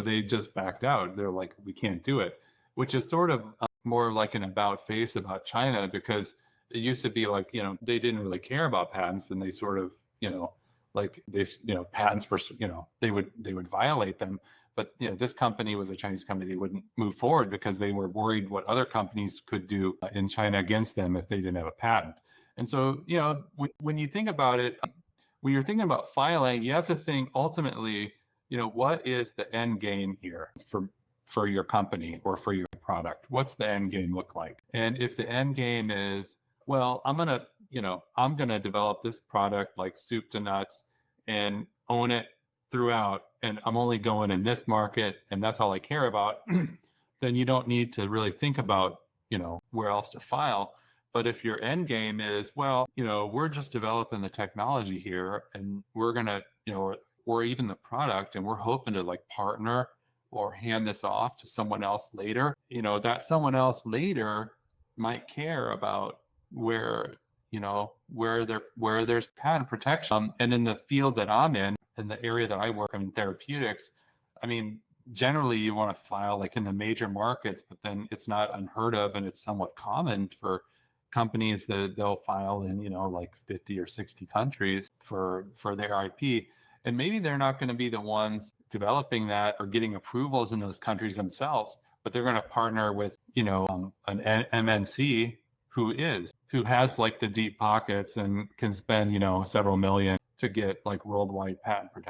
they just backed out. They're like, we can't do it, which is sort of more like an about face about China, because it used to be like, they didn't really care about patents, and they sort of, like they, patents were, they would violate them. But this company was a Chinese company. They wouldn't move forward because they were worried what other companies could do in China against them if they didn't have a patent. And so, when you think about it, when you're thinking about filing, you have to think ultimately, what is the end game here for your company or for your product? What's the end game look like? And if the end game is, well, I'm gonna develop this product like soup to nuts and own it throughout, and I'm only going in this market, and that's all I care about, then you don't need to really think about, where else to file. But if your end game is, well, we're just developing the technology here, and we're gonna, or even the product, and we're hoping to like partner or hand this off to someone else later, that someone else later might care about where there's patent protection. And in the field that I'm in the area that I work in, therapeutics, I mean, generally you want to file like in the major markets, but then it's not unheard of, and it's somewhat common for companies that they'll file in, like 50 or 60 countries for their IP. And maybe they're not going to be the ones developing that or getting approvals in those countries themselves, but they're going to partner with, an MNC who has like the deep pockets and can spend, several million to get like worldwide patent protection.